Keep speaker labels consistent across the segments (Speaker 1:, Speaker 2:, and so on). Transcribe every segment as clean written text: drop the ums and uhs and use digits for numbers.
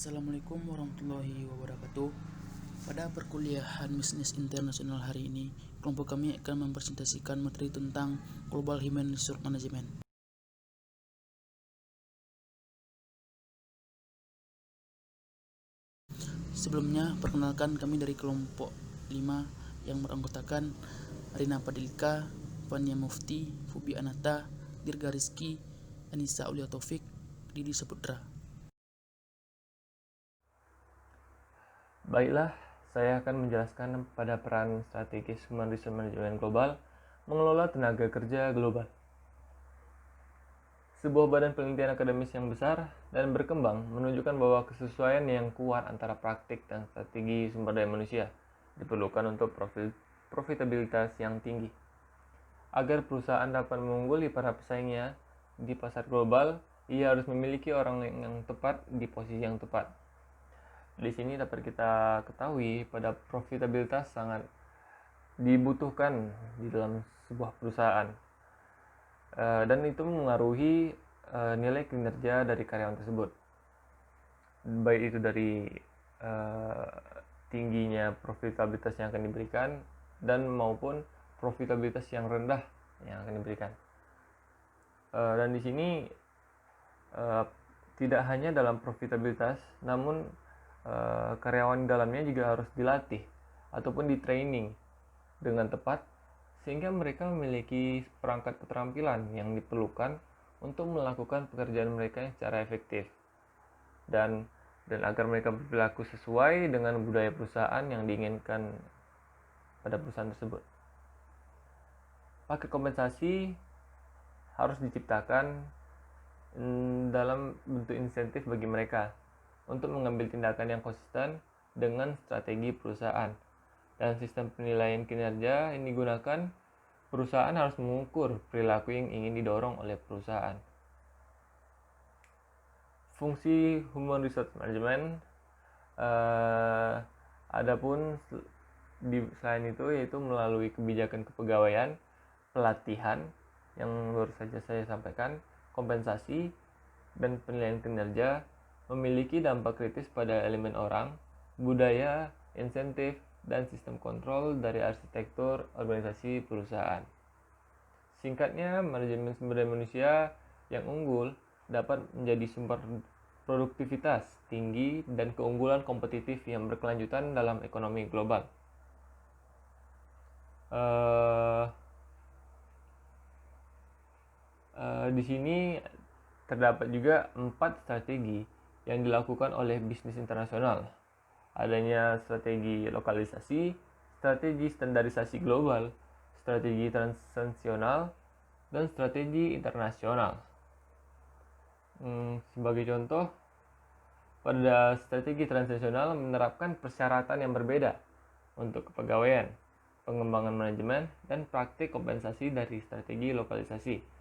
Speaker 1: Assalamualaikum warahmatullahi wabarakatuh. Pada perkuliahan bisnis internasional hari ini, kelompok kami akan mempresentasikan materi tentang Global Human Resource Management. Sebelumnya, perkenalkan kami dari kelompok 5 yang beranggotakan Rina Padilka, Fania Mufti, Fubi Anata, Dirga Rizky, Anissa Aulia Taufik, Didi Saputra.
Speaker 2: Baiklah, saya akan menjelaskan pada peran strategis Human Resource Management global mengelola tenaga kerja global. Sebuah badan penelitian akademis yang besar dan berkembang menunjukkan bahwa kesesuaian yang kuat antara praktik dan strategi sumber daya manusia diperlukan untuk profitabilitas yang tinggi. Agar perusahaan dapat mengungguli para pesaingnya di pasar global, ia harus memiliki orang yang tepat di posisi yang tepat. Di sini dapat kita ketahui pada profitabilitas sangat dibutuhkan di dalam sebuah perusahaan, dan itu mengaruhi nilai kinerja dari karyawan tersebut, baik itu dari tingginya profitabilitas yang akan diberikan dan maupun profitabilitas yang rendah yang akan diberikan. Dan di sini tidak hanya dalam profitabilitas, namun karyawan di dalamnya juga harus dilatih ataupun di training dengan tepat sehingga mereka memiliki perangkat keterampilan yang diperlukan untuk melakukan pekerjaan mereka secara efektif dan agar mereka berperilaku sesuai dengan budaya perusahaan yang diinginkan pada perusahaan tersebut. Paket kompensasi harus diciptakan dalam bentuk insentif bagi mereka untuk mengambil tindakan yang konsisten dengan strategi perusahaan. Dan sistem penilaian kinerja yang digunakan, perusahaan harus mengukur perilaku yang ingin didorong oleh perusahaan. Fungsi Human Resource Management adapun selain itu yaitu melalui kebijakan kepegawaian, pelatihan yang baru saja saya sampaikan, kompensasi, dan penilaian kinerja memiliki dampak kritis pada elemen orang, budaya, insentif, dan sistem kontrol dari arsitektur organisasi perusahaan. Singkatnya, manajemen sumber daya manusia yang unggul dapat menjadi sumber produktivitas tinggi dan keunggulan kompetitif yang berkelanjutan dalam ekonomi global. Di sini terdapat juga 4 strategi yang dilakukan oleh bisnis internasional. Adanya strategi lokalisasi, strategi standarisasi global, strategi transnasional, dan strategi internasional. Sebagai contoh, pada strategi transnasional menerapkan persyaratan yang berbeda untuk kepegawaian, pengembangan manajemen, dan praktik kompensasi dari strategi lokalisasi.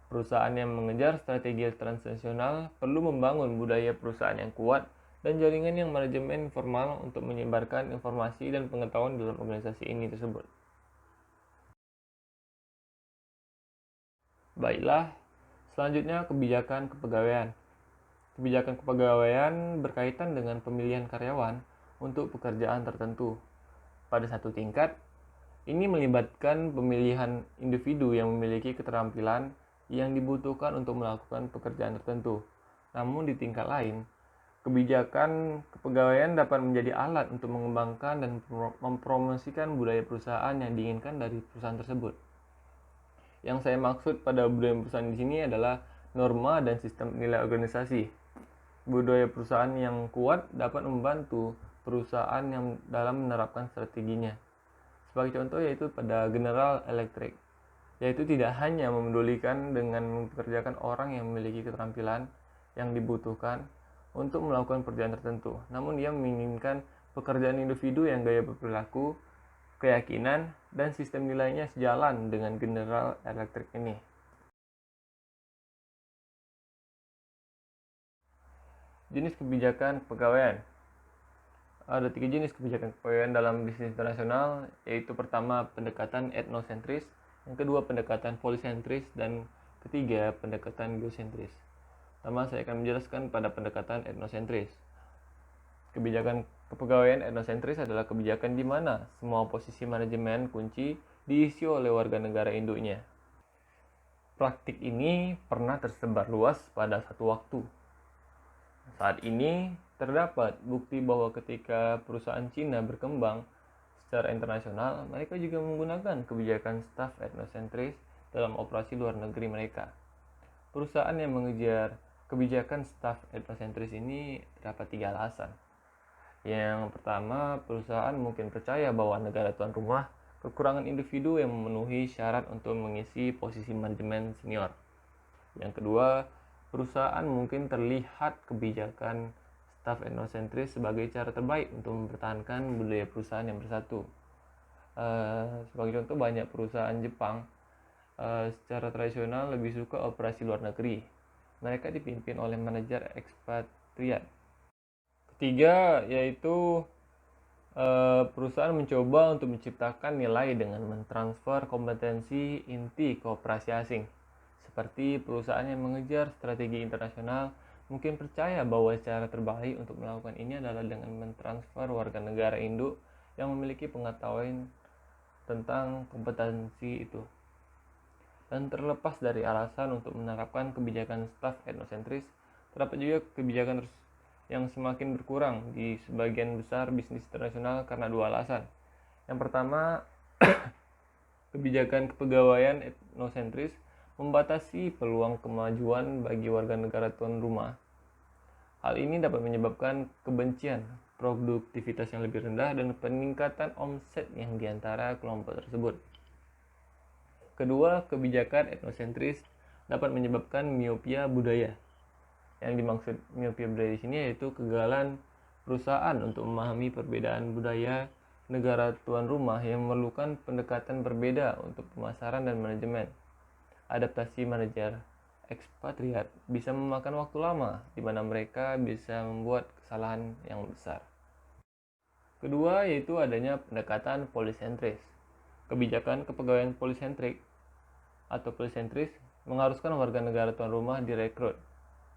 Speaker 2: Perusahaan yang mengejar strategi transnasional perlu membangun budaya perusahaan yang kuat dan jaringan yang manajemen formal untuk menyebarkan informasi dan pengetahuan dalam organisasi ini tersebut. Baiklah, selanjutnya kebijakan kepegawaian. Kebijakan kepegawaian berkaitan dengan pemilihan karyawan untuk pekerjaan tertentu pada satu tingkat. Ini melibatkan pemilihan individu yang memiliki keterampilan yang dibutuhkan untuk melakukan pekerjaan tertentu. Namun di tingkat lain, kebijakan kepegawaian dapat menjadi alat untuk mengembangkan dan mempromosikan budaya perusahaan yang diinginkan dari perusahaan tersebut. Yang saya maksud pada budaya perusahaan di sini adalah norma dan sistem nilai organisasi. Budaya perusahaan yang kuat dapat membantu perusahaan yang dalam menerapkan strateginya. Sebagai contoh yaitu pada General Electric, yaitu tidak hanya memedulikan dengan mempekerjakan orang yang memiliki keterampilan yang dibutuhkan untuk melakukan pekerjaan tertentu, namun dia menginginkan pekerjaan individu yang gaya berperilaku, keyakinan, dan sistem nilainya sejalan dengan General Electric ini. Jenis kebijakan kepegawaian. Ada 3 jenis kebijakan kepegawaian dalam bisnis internasional, yaitu pertama pendekatan etnosentris, yang kedua pendekatan polisentris, dan ketiga pendekatan geosentris. Pertama saya akan menjelaskan pada pendekatan etnosentris. Kebijakan kepegawaian etnosentris adalah kebijakan di mana semua posisi manajemen kunci diisi oleh warga negara induknya. Praktik ini pernah tersebar luas pada satu waktu. Saat ini, terdapat bukti bahwa ketika perusahaan Cina berkembang secara internasional, mereka juga menggunakan kebijakan staf etnosentris dalam operasi luar negeri mereka. Perusahaan yang mengejar kebijakan staf etnosentris ini terdapat 3 alasan. Yang pertama, perusahaan mungkin percaya bahwa negara tuan rumah kekurangan individu yang memenuhi syarat untuk mengisi posisi manajemen senior. Yang kedua, perusahaan mungkin terlihat kebijakan staf etnosentris sebagai cara terbaik untuk mempertahankan budaya perusahaan yang bersatu. Sebagai contoh, banyak perusahaan Jepang secara tradisional lebih suka operasi luar negeri. Mereka dipimpin oleh manajer ekspatriat. Ketiga, yaitu perusahaan mencoba untuk menciptakan nilai dengan mentransfer kompetensi inti ke operasi asing. Seperti perusahaan yang mengejar strategi internasional mungkin percaya bahwa cara terbaik untuk melakukan ini adalah dengan mentransfer warga negara induk yang memiliki pengetahuan tentang kompetensi itu. Dan terlepas dari alasan untuk menerapkan kebijakan staf etnosentris, terdapat juga kebijakan yang semakin berkurang di sebagian besar bisnis internasional karena 2 alasan. Yang pertama, kebijakan kepegawaian etnosentris membatasi peluang kemajuan bagi warga negara tuan rumah. Hal ini dapat menyebabkan kebencian, produktivitas yang lebih rendah, dan peningkatan omset yang diantara kelompok tersebut. Kedua, kebijakan etnosentris dapat menyebabkan miopia budaya. Yang dimaksud miopia budaya di sini yaitu kegagalan perusahaan untuk memahami perbedaan budaya negara tuan rumah yang memerlukan pendekatan berbeda untuk pemasaran dan manajemen. Adaptasi manajer ekspatriat bisa memakan waktu lama, di mana mereka bisa membuat kesalahan yang besar. Kedua, yaitu adanya pendekatan polisentris. Kebijakan kepegawaian polisentrik atau polisentris mengharuskan warga negara tuan rumah direkrut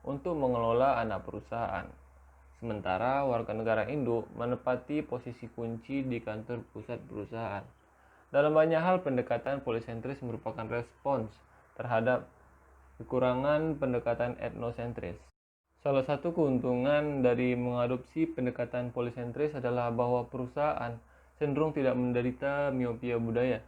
Speaker 2: untuk mengelola anak perusahaan. Sementara warga negara induk menempati posisi kunci di kantor pusat perusahaan. Dalam banyak hal, pendekatan polisentris merupakan respons terhadap kekurangan pendekatan etnosentris. Salah satu keuntungan dari mengadopsi pendekatan polisentris adalah bahwa perusahaan cenderung tidak menderita miopia budaya.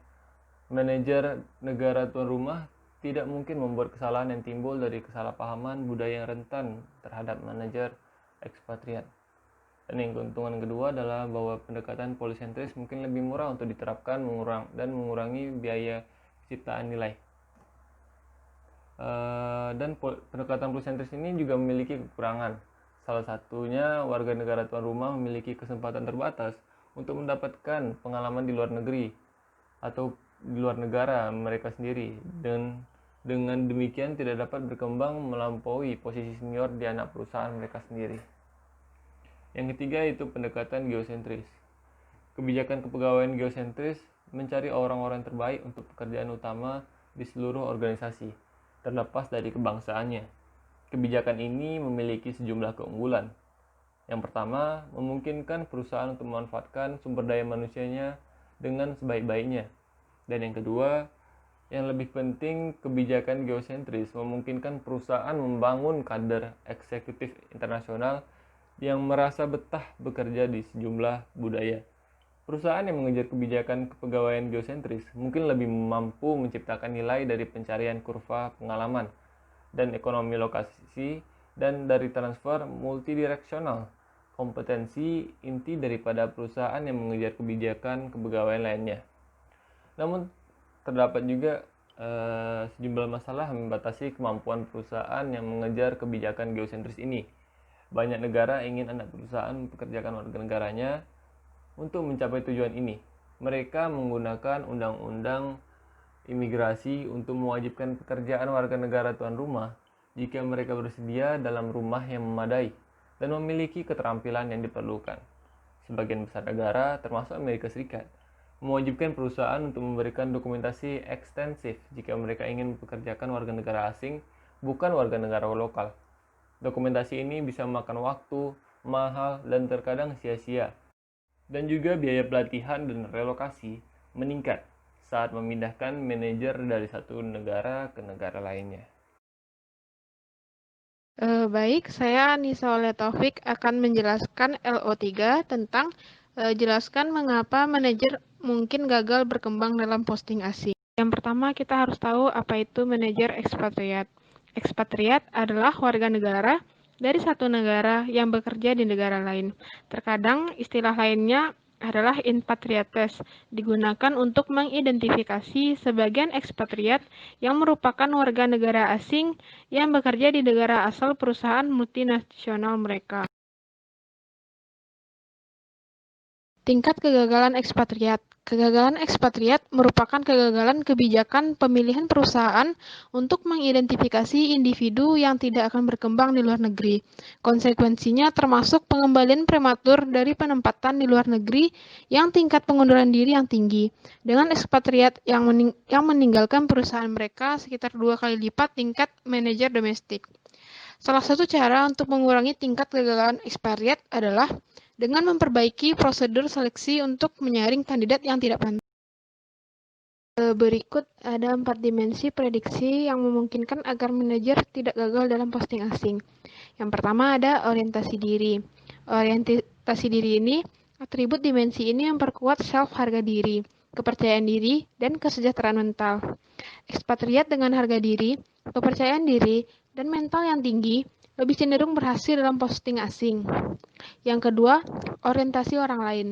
Speaker 2: Manajer negara tuan rumah tidak mungkin membuat kesalahan yang timbul dari kesalahpahaman budaya yang rentan terhadap manajer ekspatriat. Dan yang keuntungan kedua adalah bahwa pendekatan polisentris mungkin lebih murah untuk diterapkan dan mengurangi biaya ciptaan nilai. Dan pendekatan polisentris ini juga memiliki kekurangan. Salah satunya, warga negara tuan rumah memiliki kesempatan terbatas untuk mendapatkan pengalaman di luar negeri atau di luar negara mereka sendiri, dan dengan demikian tidak dapat berkembang melampaui posisi senior di anak perusahaan mereka sendiri. Yang ketiga, yaitu pendekatan geosentris. Kebijakan kepegawaian geosentris mencari orang-orang terbaik untuk pekerjaan utama di seluruh organisasi, terlepas dari kebangsaannya. Kebijakan ini memiliki sejumlah keunggulan. Yang pertama, memungkinkan perusahaan untuk memanfaatkan sumber daya manusianya dengan sebaik-baiknya. Dan yang kedua, yang lebih penting, kebijakan geosentris memungkinkan perusahaan membangun kader eksekutif internasional yang merasa betah bekerja di sejumlah budaya. Perusahaan yang mengejar kebijakan kepegawaian geosentris mungkin lebih mampu menciptakan nilai dari pencarian kurva pengalaman dan ekonomi lokasi dan dari transfer multidireksional kompetensi inti daripada perusahaan yang mengejar kebijakan kepegawaian lainnya. Namun terdapat juga sejumlah masalah membatasi kemampuan perusahaan yang mengejar kebijakan geosentris ini. Banyak negara ingin anak perusahaan mempekerjakan warga negaranya untuk mencapai tujuan ini. Mereka menggunakan undang-undang imigrasi untuk mewajibkan pekerjaan warga negara tuan rumah jika mereka bersedia dalam rumah yang memadai dan memiliki keterampilan yang diperlukan. Sebagian besar negara, termasuk Amerika Serikat, mewajibkan perusahaan untuk memberikan dokumentasi ekstensif jika mereka ingin mempekerjakan warga negara asing, bukan warga negara lokal. Dokumentasi ini bisa memakan waktu mahal, dan terkadang sia-sia. Dan juga biaya pelatihan dan relokasi meningkat saat memindahkan manajer dari satu negara ke negara lainnya.
Speaker 3: Baik, saya Nisa Oleh Taufik akan menjelaskan LO3 tentang jelaskan mengapa manajer mungkin gagal berkembang dalam posting asing. Yang pertama, kita harus tahu apa itu manajer ekspatriat. Ekspatriat adalah warga negara dari satu negara yang bekerja di negara lain. Terkadang istilah lainnya adalah expatriates, digunakan untuk mengidentifikasi sebagian ekspatriat yang merupakan warga negara asing yang bekerja di negara asal perusahaan multinasional mereka. Tingkat kegagalan ekspatriat. Kegagalan ekspatriat merupakan kegagalan kebijakan pemilihan perusahaan untuk mengidentifikasi individu yang tidak akan berkembang di luar negeri. Konsekuensinya termasuk pengembalian prematur dari penempatan di luar negeri yang tingkat pengunduran diri yang tinggi. Dengan ekspatriat yang meninggalkan perusahaan mereka sekitar 2 kali lipat tingkat manajer domestik. Salah satu cara untuk mengurangi tingkat kegagalan ekspatriat adalah dengan memperbaiki prosedur seleksi untuk menyaring kandidat yang tidak pantas. Berikut ada 4 dimensi prediksi yang memungkinkan agar manajer tidak gagal dalam posting asing. Yang pertama ada orientasi diri. Orientasi diri ini, atribut dimensi ini memperkuat self harga diri, kepercayaan diri, dan kesejahteraan mental. Ekspatriat dengan harga diri, kepercayaan diri, dan mental yang tinggi lebih cenderung berhasil dalam posting asing. Yang kedua, orientasi orang lain.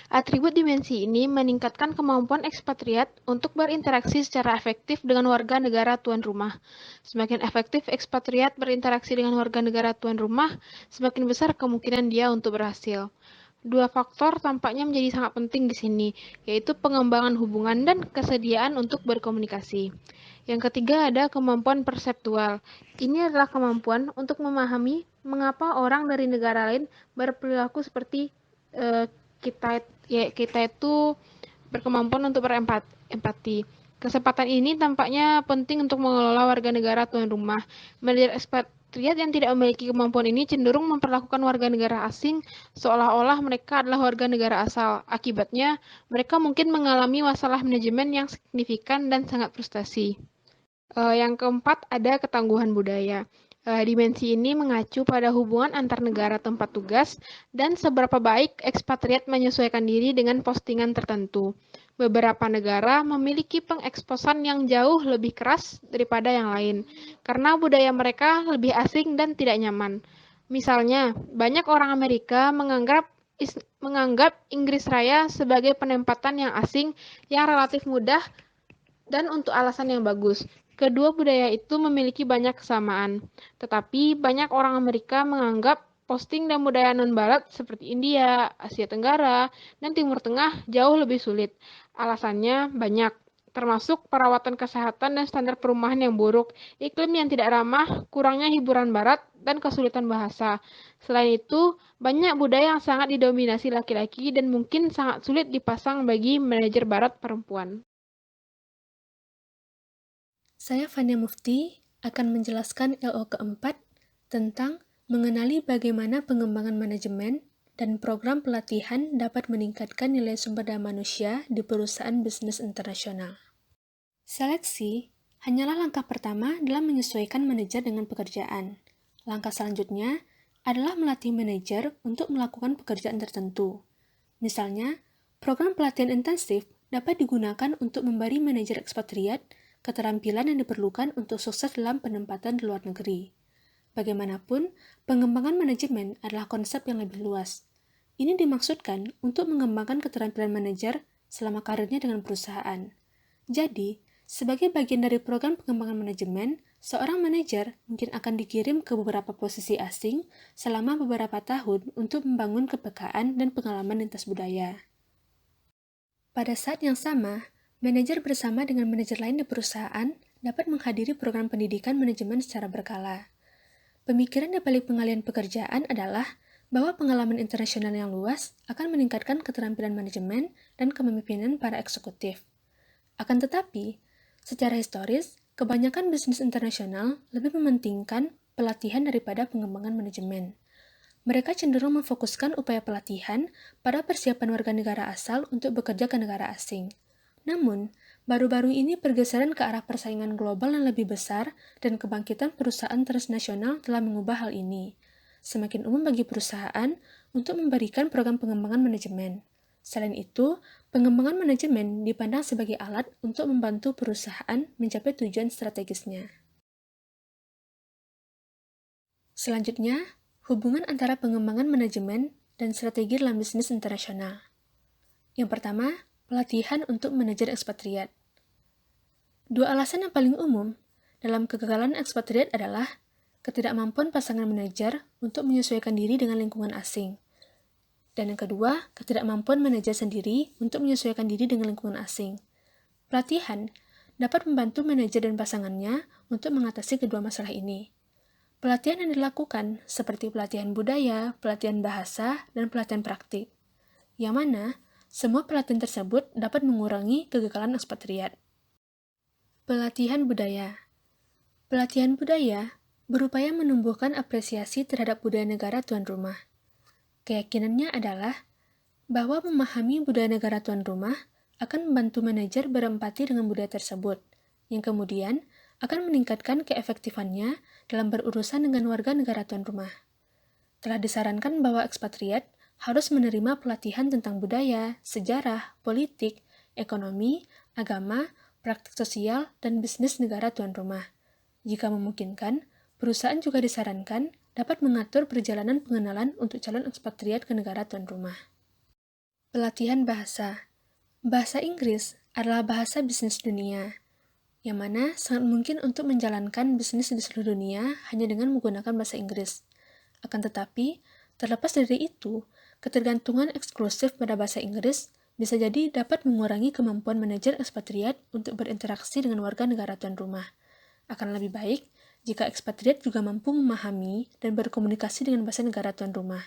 Speaker 3: Atribut dimensi ini meningkatkan kemampuan ekspatriat untuk berinteraksi secara efektif dengan warga negara tuan rumah. Semakin efektif ekspatriat berinteraksi dengan warga negara tuan rumah, semakin besar kemungkinan dia untuk berhasil. Dua faktor tampaknya menjadi sangat penting di sini, yaitu pengembangan hubungan dan kesediaan untuk berkomunikasi. Yang ketiga ada kemampuan perseptual. Ini adalah kemampuan untuk memahami mengapa orang dari negara lain berperilaku seperti kita itu berkemampuan untuk berempati. Kesempatan ini tampaknya penting untuk mengelola warga negara tuan rumah. Manajer ekspatriat yang tidak memiliki kemampuan ini cenderung memperlakukan warga negara asing seolah-olah mereka adalah warga negara asal. Akibatnya, mereka mungkin mengalami masalah manajemen yang signifikan dan sangat frustasi. Yang keempat ada ketangguhan budaya. Dimensi ini mengacu pada hubungan antar negara tempat tugas dan seberapa baik ekspatriat menyesuaikan diri dengan postingan tertentu. Beberapa negara memiliki pengeksposan yang jauh lebih keras daripada yang lain, karena budaya mereka lebih asing dan tidak nyaman. Misalnya, banyak orang Amerika menganggap Inggris Raya sebagai penempatan yang asing yang relatif mudah dan untuk alasan yang bagus. Kedua budaya itu memiliki banyak kesamaan, tetapi banyak orang Amerika menganggap posting dan budaya non-barat seperti India, Asia Tenggara, dan Timur Tengah jauh lebih sulit. Alasannya banyak, termasuk perawatan kesehatan dan standar perumahan yang buruk, iklim yang tidak ramah, kurangnya hiburan barat, dan kesulitan bahasa. Selain itu, banyak budaya yang sangat didominasi laki-laki dan mungkin sangat sulit dipasang bagi manajer barat perempuan.
Speaker 4: Saya Fania Mufti akan menjelaskan LO keempat tentang mengenali bagaimana pengembangan manajemen dan program pelatihan dapat meningkatkan nilai sumber daya manusia di perusahaan bisnis internasional. Seleksi hanyalah langkah pertama dalam menyesuaikan manajer dengan pekerjaan. Langkah selanjutnya adalah melatih manajer untuk melakukan pekerjaan tertentu. Misalnya, program pelatihan intensif dapat digunakan untuk memberi manajer ekspatriat keterampilan yang diperlukan untuk sukses dalam penempatan di luar negeri. Bagaimanapun, pengembangan manajemen adalah konsep yang lebih luas. Ini dimaksudkan untuk mengembangkan keterampilan manajer selama karirnya dengan perusahaan. Jadi, sebagai bagian dari program pengembangan manajemen, seorang manajer mungkin akan dikirim ke beberapa posisi asing selama beberapa tahun untuk membangun kepekaan dan pengalaman lintas budaya. Pada saat yang sama, manajer bersama dengan manajer lain di perusahaan dapat menghadiri program pendidikan manajemen secara berkala. Pemikiran di balik pengalihan pekerjaan adalah bahwa pengalaman internasional yang luas akan meningkatkan keterampilan manajemen dan kepemimpinan para eksekutif. Akan tetapi, secara historis, kebanyakan bisnis internasional lebih mementingkan pelatihan daripada pengembangan manajemen. Mereka cenderung memfokuskan upaya pelatihan pada persiapan warga negara asal untuk bekerja ke negara asing. Namun, baru-baru ini pergeseran ke arah persaingan global yang lebih besar dan kebangkitan perusahaan transnasional telah mengubah hal ini. Semakin umum bagi perusahaan untuk memberikan program pengembangan manajemen. Selain itu, pengembangan manajemen dipandang sebagai alat untuk membantu perusahaan mencapai tujuan strategisnya. Selanjutnya, hubungan antara pengembangan manajemen dan strategi dalam bisnis internasional. Yang pertama, pelatihan untuk manajer ekspatriat. Dua alasan yang paling umum dalam kegagalan ekspatriat adalah ketidakmampuan pasangan manajer untuk menyesuaikan diri dengan lingkungan asing. Dan yang kedua, ketidakmampuan manajer sendiri untuk menyesuaikan diri dengan lingkungan asing. Pelatihan dapat membantu manajer dan pasangannya untuk mengatasi kedua masalah ini. Pelatihan yang dilakukan seperti pelatihan budaya, pelatihan bahasa, dan pelatihan praktik, yang mana semua pelatihan tersebut dapat mengurangi kegagalan ekspatriat. Pelatihan budaya. Pelatihan budaya berupaya menumbuhkan apresiasi terhadap budaya negara tuan rumah. Keyakinannya adalah bahwa memahami budaya negara tuan rumah akan membantu manajer berempati dengan budaya tersebut, yang kemudian akan meningkatkan keefektifannya dalam berurusan dengan warga negara tuan rumah. Telah disarankan bahwa ekspatriat harus menerima pelatihan tentang budaya, sejarah, politik, ekonomi, agama, praktik sosial, dan bisnis negara tuan rumah. Jika memungkinkan, perusahaan juga disarankan dapat mengatur perjalanan pengenalan untuk calon ekspatriat ke negara tuan rumah. Pelatihan bahasa. Bahasa Inggris adalah bahasa bisnis dunia, yang mana sangat mungkin untuk menjalankan bisnis di seluruh dunia hanya dengan menggunakan bahasa Inggris. Akan tetapi, terlepas dari itu, ketergantungan eksklusif pada bahasa Inggris bisa jadi dapat mengurangi kemampuan manajer ekspatriat untuk berinteraksi dengan warga negara tuan rumah. Akan lebih baik jika ekspatriat juga mampu memahami dan berkomunikasi dengan bahasa negara tuan rumah,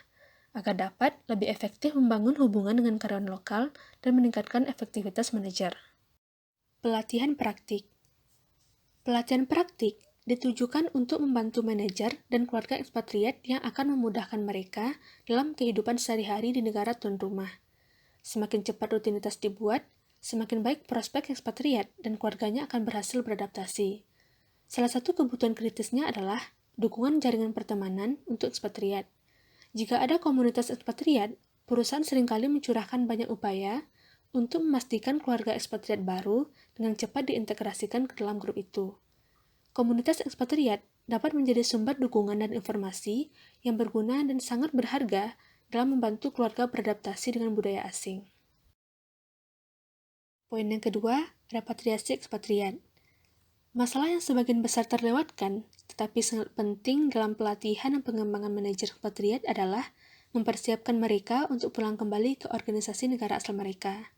Speaker 4: agar dapat lebih efektif membangun hubungan dengan karyawan lokal dan meningkatkan efektivitas manajer. Pelatihan praktik. Pelatihan praktik ditujukan untuk membantu manajer dan keluarga ekspatriat yang akan memudahkan mereka dalam kehidupan sehari-hari di negara tuan rumah. Semakin cepat rutinitas dibuat, semakin baik prospek ekspatriat dan keluarganya akan berhasil beradaptasi. Salah satu kebutuhan kritisnya adalah dukungan jaringan pertemanan untuk ekspatriat. Jika ada komunitas ekspatriat, perusahaan seringkali mencurahkan banyak upaya untuk memastikan keluarga ekspatriat baru dengan cepat diintegrasikan ke dalam grup itu. Komunitas ekspatriat dapat menjadi sumber dukungan dan informasi yang berguna dan sangat berharga dalam membantu keluarga beradaptasi dengan budaya asing. Poin yang kedua, repatriasi ekspatriat. Masalah yang sebagian besar terlewatkan, tetapi sangat penting dalam pelatihan dan pengembangan manajer ekspatriat adalah mempersiapkan mereka untuk pulang kembali ke organisasi negara asal mereka.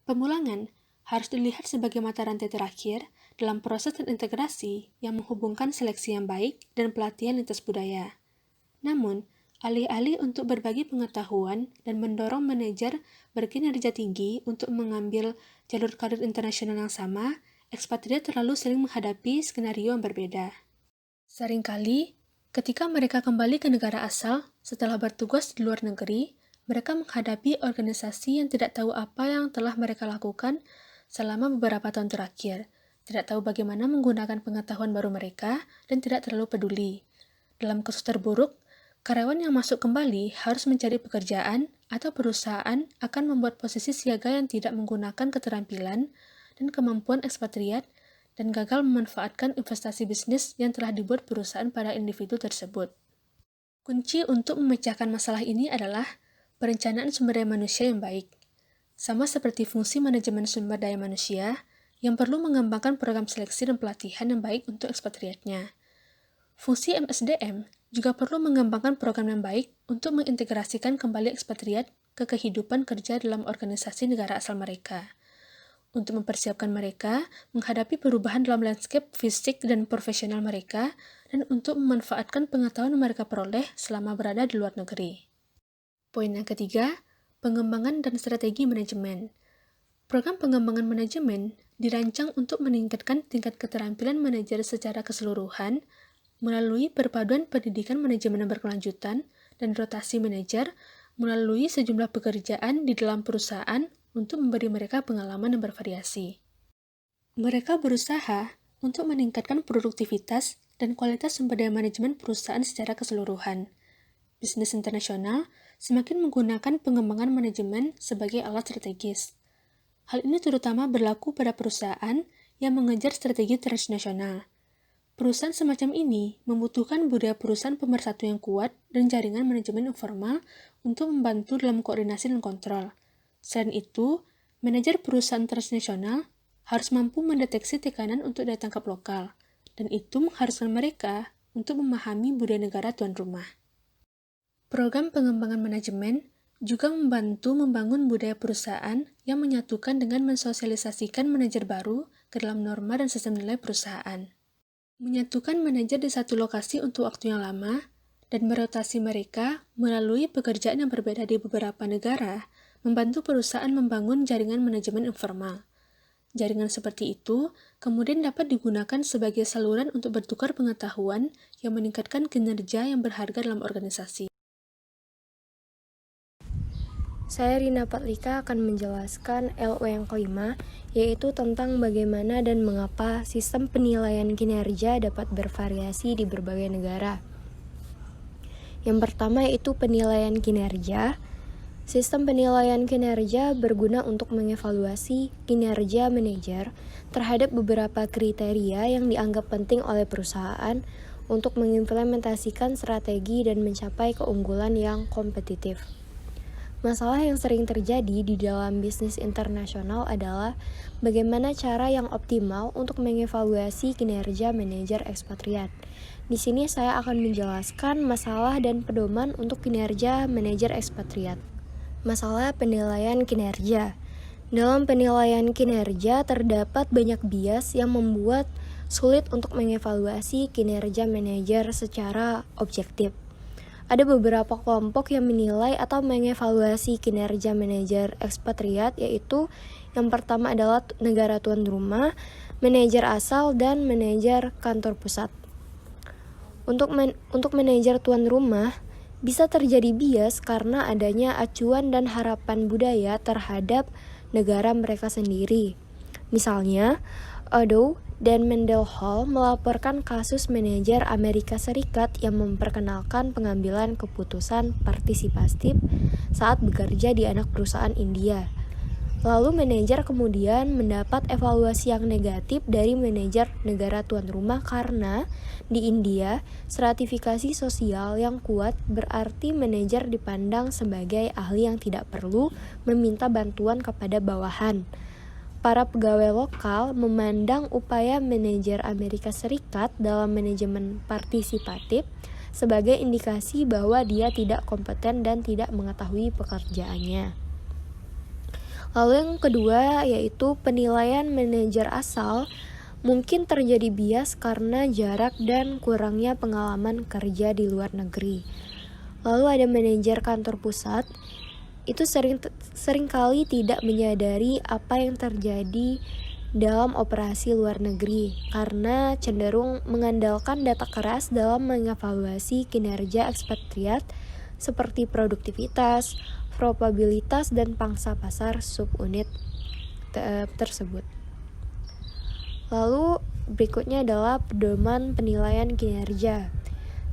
Speaker 4: Pemulangan harus dilihat sebagai mata rantai terakhir dalam proses terintegrasi yang menghubungkan seleksi yang baik dan pelatihan lintas budaya. Namun, alih-alih untuk berbagi pengetahuan dan mendorong manajer berkinerja tinggi untuk mengambil jalur karir internasional yang sama, ekspatriat terlalu sering menghadapi skenario yang berbeda. Seringkali, ketika mereka kembali ke negara asal setelah bertugas di luar negeri, mereka menghadapi organisasi yang tidak tahu apa yang telah mereka lakukan selama beberapa tahun terakhir, tidak tahu bagaimana menggunakan pengetahuan baru mereka, dan tidak terlalu peduli. Dalam kasus terburuk, karyawan yang masuk kembali harus mencari pekerjaan atau perusahaan akan membuat posisi siaga yang tidak menggunakan keterampilan dan kemampuan ekspatriat dan gagal memanfaatkan investasi bisnis yang telah dibuat perusahaan pada individu tersebut. Kunci untuk memecahkan masalah ini adalah perencanaan sumber daya manusia yang baik. Sama seperti fungsi manajemen sumber daya manusia yang perlu mengembangkan program seleksi dan pelatihan yang baik untuk ekspatriatnya. Fungsi MSDM juga perlu mengembangkan program yang baik untuk mengintegrasikan kembali ekspatriat ke kehidupan kerja dalam organisasi negara asal mereka, untuk mempersiapkan mereka menghadapi perubahan dalam landscape fisik dan profesional mereka, dan untuk memanfaatkan pengetahuan yang mereka peroleh selama berada di luar negeri. Poin yang ketiga, pengembangan dan strategi manajemen. Program pengembangan manajemen dirancang untuk meningkatkan tingkat keterampilan manajer secara keseluruhan melalui perpaduan pendidikan manajemen yang berkelanjutan dan rotasi manajer melalui sejumlah pekerjaan di dalam perusahaan untuk memberi mereka pengalaman yang bervariasi. Mereka berusaha untuk meningkatkan produktivitas dan kualitas sumber daya manajemen perusahaan secara keseluruhan. Bisnis internasional semakin menggunakan pengembangan manajemen sebagai alat strategis. Hal ini terutama berlaku pada perusahaan yang mengejar strategi transnasional. Perusahaan semacam ini membutuhkan budaya perusahaan pemersatu yang kuat dan jaringan manajemen informal untuk membantu dalam koordinasi dan kontrol. Selain itu, manajer perusahaan transnasional harus mampu mendeteksi tekanan untuk daya tangkap lokal, dan itu mengharuskan mereka untuk memahami budaya negara tuan rumah. Program pengembangan manajemen juga membantu membangun budaya perusahaan yang menyatukan dengan mensosialisasikan manajer baru ke dalam norma dan sistem nilai perusahaan. Menyatukan manajer di satu lokasi untuk waktu yang lama dan merotasi mereka melalui pekerjaan yang berbeda di beberapa negara membantu perusahaan membangun jaringan manajemen informal. Jaringan seperti itu kemudian dapat digunakan sebagai saluran untuk bertukar pengetahuan yang meningkatkan kinerja yang berharga dalam organisasi.
Speaker 5: Saya Rina Patlika akan menjelaskan LO yang kelima, yaitu tentang bagaimana dan mengapa sistem penilaian kinerja dapat bervariasi di berbagai negara. Yang pertama yaitu penilaian kinerja. Sistem penilaian kinerja berguna untuk mengevaluasi kinerja manajer terhadap beberapa kriteria yang dianggap penting oleh perusahaan untuk mengimplementasikan strategi dan mencapai keunggulan yang kompetitif. Masalah yang sering terjadi di dalam bisnis internasional adalah bagaimana cara yang optimal untuk mengevaluasi kinerja manajer ekspatriat. Di sini saya akan menjelaskan masalah dan pedoman untuk kinerja manajer ekspatriat. Masalah penilaian kinerja. Dalam penilaian kinerja terdapat banyak bias yang membuat sulit untuk mengevaluasi kinerja manajer secara objektif. Ada beberapa kelompok yang menilai atau mengevaluasi kinerja manajer ekspatriat, yaitu yang pertama adalah negara tuan rumah, manajer asal, dan manajer kantor pusat. Untuk manajer tuan rumah, bisa terjadi bias karena adanya acuan dan harapan budaya terhadap negara mereka sendiri. Misalnya, Odoo dan Mendenhall melaporkan kasus manajer Amerika Serikat yang memperkenalkan pengambilan keputusan partisipatif saat bekerja di anak perusahaan India. Lalu manajer kemudian mendapat evaluasi yang negatif dari manajer negara tuan rumah karena di India, stratifikasi sosial yang kuat berarti manajer dipandang sebagai ahli yang tidak perlu meminta bantuan kepada bawahan. Para pegawai lokal memandang upaya manajer Amerika Serikat dalam manajemen partisipatif sebagai indikasi bahwa dia tidak kompeten dan tidak mengetahui pekerjaannya. Lalu yang kedua yaitu penilaian manajer asal. Mungkin terjadi bias karena jarak dan kurangnya pengalaman kerja di luar negeri. Lalu ada manajer kantor pusat. Itu seringkali tidak menyadari apa yang terjadi dalam operasi luar negeri karena cenderung mengandalkan data keras dalam mengevaluasi kinerja ekspatriat seperti produktivitas, probabilitas, dan pangsa pasar subunit tersebut. Lalu berikutnya adalah pedoman penilaian kinerja.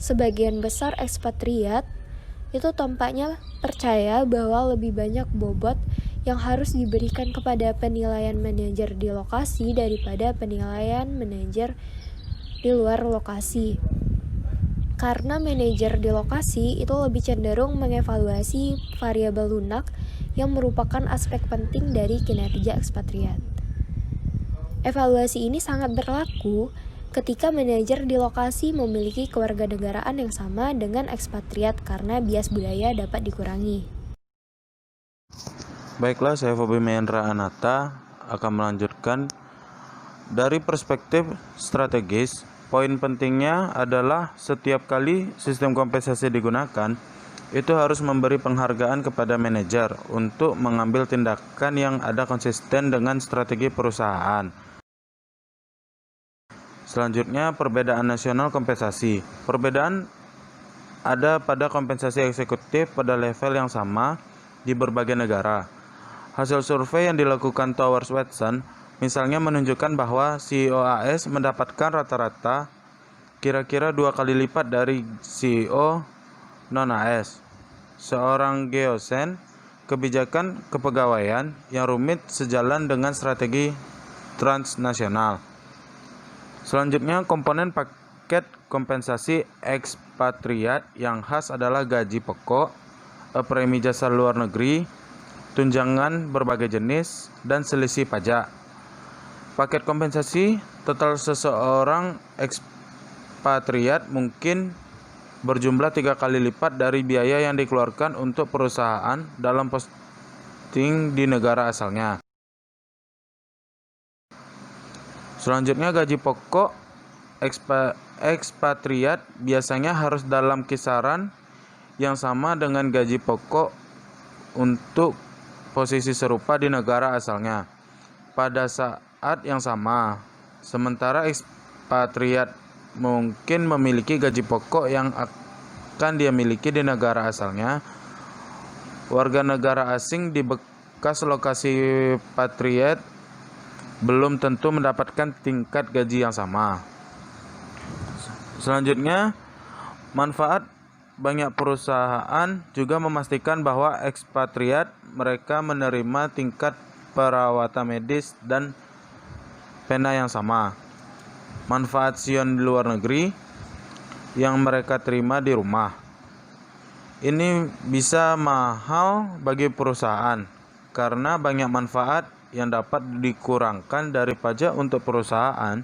Speaker 5: Sebagian besar ekspatriat itu tampaknya percaya bahwa lebih banyak bobot yang harus diberikan kepada penilaian manajer di lokasi daripada penilaian manajer di luar lokasi. Karena manajer di lokasi itu lebih cenderung mengevaluasi variabel lunak yang merupakan aspek penting dari kinerja ekspatriat. Evaluasi ini sangat berlaku ketika manajer di lokasi memiliki kewarganegaraan yang sama dengan ekspatriat karena bias budaya dapat dikurangi.
Speaker 6: Baiklah, saya Fobi Mahendra Anata akan melanjutkan dari perspektif strategis. Poin pentingnya adalah setiap kali sistem kompensasi digunakan, itu harus memberi penghargaan kepada manajer untuk mengambil tindakan yang ada konsisten dengan strategi perusahaan. Selanjutnya, perbedaan nasional kompensasi. Perbedaan ada pada kompensasi eksekutif pada level yang sama di berbagai negara. Hasil survei yang dilakukan Towers Watson misalnya menunjukkan bahwa CEO AS mendapatkan rata-rata kira-kira 2 kali lipat dari CEO non-AS. Seorang geosen, kebijakan kepegawaian yang rumit sejalan dengan strategi transnasional. Selanjutnya, komponen paket kompensasi ekspatriat yang khas adalah gaji pokok, premi jasa luar negeri, tunjangan berbagai jenis, dan selisih pajak. Paket kompensasi total seseorang ekspatriat mungkin berjumlah 3 kali lipat dari biaya yang dikeluarkan untuk perusahaan dalam posting di negara asalnya. Selanjutnya, gaji pokok ekspatriat biasanya harus dalam kisaran yang sama dengan gaji pokok untuk posisi serupa di negara asalnya pada saat yang sama. Sementara ekspatriat mungkin memiliki gaji pokok yang akan dia miliki di negara asalnya. Warga negara asing di bekas lokasi patriat belum tentu mendapatkan tingkat gaji yang sama. Selanjutnya, manfaat. Banyak perusahaan juga memastikan bahwa ekspatriat mereka menerima tingkat perawatan medis dan pena yang sama. Manfaat sion di luar negeri yang mereka terima di rumah. Ini bisa mahal bagi perusahaan karena banyak manfaat yang dapat dikurangkan dari pajak untuk perusahaan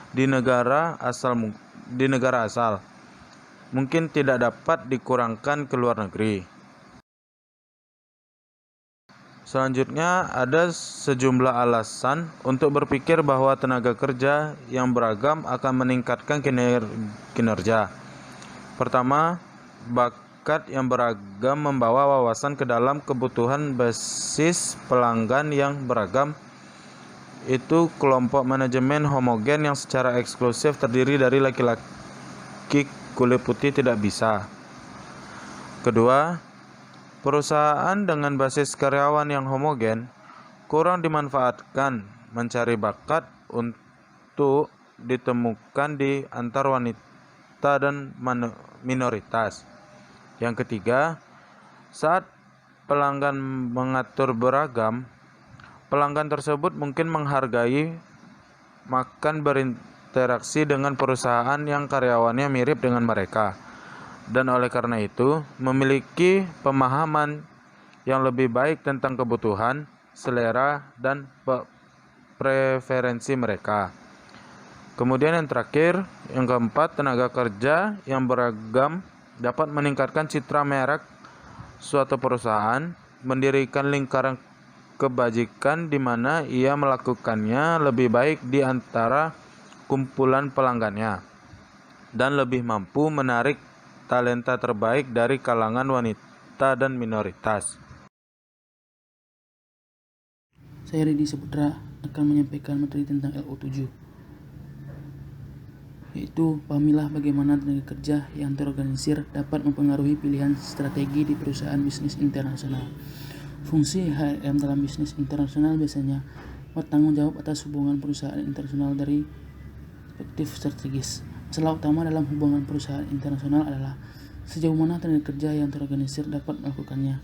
Speaker 6: di negara asal mungkin tidak dapat dikurangkan ke luar negeri. Selanjutnya, ada sejumlah alasan untuk berpikir bahwa tenaga kerja yang beragam akan meningkatkan kinerja. Pertama, bakat yang beragam membawa wawasan ke dalam kebutuhan basis pelanggan yang beragam. Itu kelompok manajemen homogen yang secara eksklusif terdiri dari laki-laki kulit putih tidak bisa. Kedua, perusahaan dengan basis karyawan yang homogen kurang dimanfaatkan mencari bakat untuk ditemukan di antar wanita dan minoritas. Yang ketiga, saat pelanggan mengatur beragam, pelanggan tersebut mungkin menghargai makan berinteraksi dengan perusahaan yang karyawannya mirip dengan mereka, dan oleh karena itu memiliki pemahaman yang lebih baik tentang kebutuhan, selera, dan preferensi mereka. Kemudian yang terakhir, yang keempat, tenaga kerja yang beragam dapat meningkatkan citra merek suatu perusahaan, mendirikan lingkaran kebajikan di mana ia melakukannya lebih baik di antara kumpulan pelanggannya, dan lebih mampu menarik talenta terbaik dari kalangan wanita dan minoritas.
Speaker 1: Saya Ridi Saputra akan menyampaikan materi tentang LO7, yaitu pahamilah bagaimana tenaga kerja yang terorganisir dapat mempengaruhi pilihan strategi di perusahaan bisnis internasional. Fungsi HRM dalam bisnis internasional biasanya bertanggung jawab atas hubungan perusahaan internasional dari perspektif strategis. Masalah utama dalam hubungan perusahaan internasional adalah sejauh mana tenaga kerja yang terorganisir dapat melakukannya.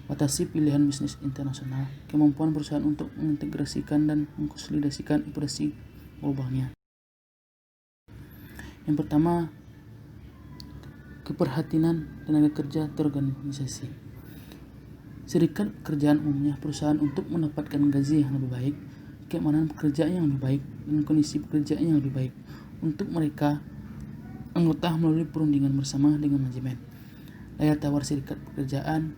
Speaker 1: Batasi pilihan bisnis internasional, kemampuan perusahaan untuk mengintegrasikan dan mengkonsolidasikan operasi globалnya. Yang pertama, keprihatinan tenaga kerja terorganisasi. Serikat pekerjaan umumnya perusahaan untuk mendapatkan gaji yang lebih baik, keamanan pekerjaan yang lebih baik, dan kondisi pekerjaan yang lebih baik untuk mereka anggota melalui perundingan bersama dengan manajemen. Daya tawar serikat pekerjaan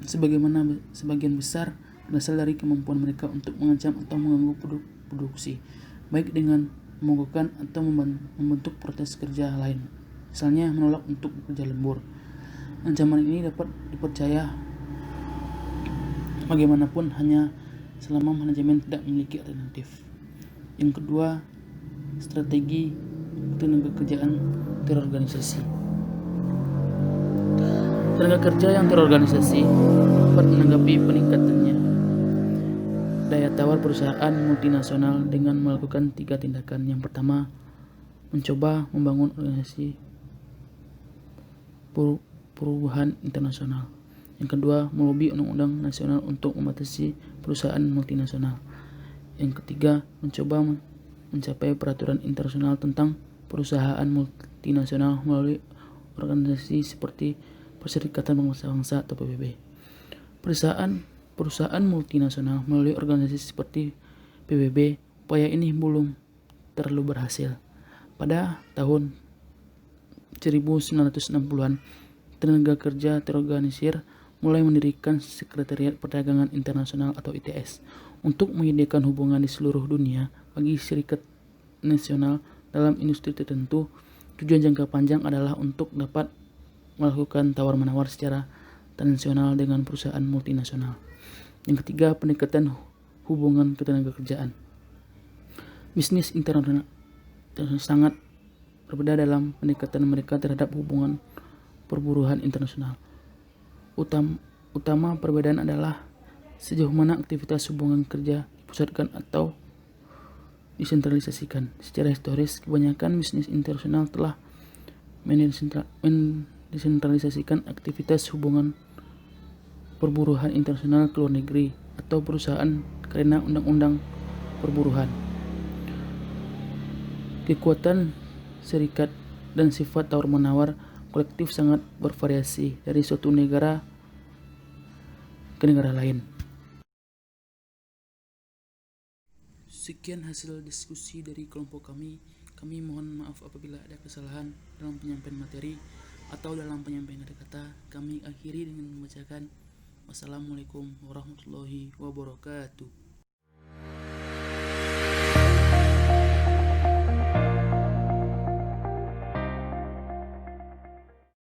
Speaker 1: sebagian besar berasal dari kemampuan mereka untuk mengancam atau mengganggu produksi, baik dengan memogokkan atau membentuk protes kerja lain, misalnya menolak untuk bekerja lembur. Ancaman ini dapat dipercaya bagaimanapun hanya selama manajemen tidak memiliki alternatif. Yang kedua, strategi tenaga kerjaan terorganisasi. Tenaga kerja yang terorganisasi dapat menanggapi peningkatannya daya tawar perusahaan multinasional dengan melakukan 3 tindakan. Yang pertama, mencoba membangun organisasi perubahan internasional. Yang kedua, melobi undang-undang nasional untuk membatasi perusahaan multinasional. Yang ketiga, mencoba mencapai peraturan internasional tentang perusahaan multinasional melalui organisasi seperti Perserikatan Bangsa-Bangsa atau PBB. Perusahaan multinasional melalui organisasi seperti PBB, upaya ini belum terlalu berhasil. Pada tahun 1960-an, tenaga kerja terorganisir mulai mendirikan Sekretariat Perdagangan Internasional atau ITS untuk menyediakan hubungan di seluruh dunia bagi serikat nasional dalam industri tertentu. Tujuan jangka panjang adalah untuk dapat melakukan tawar-menawar secara transnasional dengan perusahaan multinasional. Yang ketiga, pendekatan hubungan ketenaga kerjaan. Bisnis internasional sangat berbeda dalam pendekatan mereka terhadap hubungan perburuhan internasional. Utama perbedaan adalah sejauh mana aktivitas hubungan kerja dipusatkan atau disentralisasikan. Secara historis, kebanyakan bisnis internasional telah mendesentralisasikan aktivitas hubungan perburuhan internasional ke luar negeri atau perusahaan karena undang-undang perburuhan. Kekuatan serikat dan sifat tawar-menawar kolektif sangat bervariasi dari suatu negara ke negara lain. Sekian hasil diskusi dari kelompok kami. Kami mohon maaf apabila ada kesalahan dalam penyampaian materi atau dalam penyampaian kata-kata. Kami akhiri dengan membacakan Wassalamualaikum warahmatullahi wabarakatuh.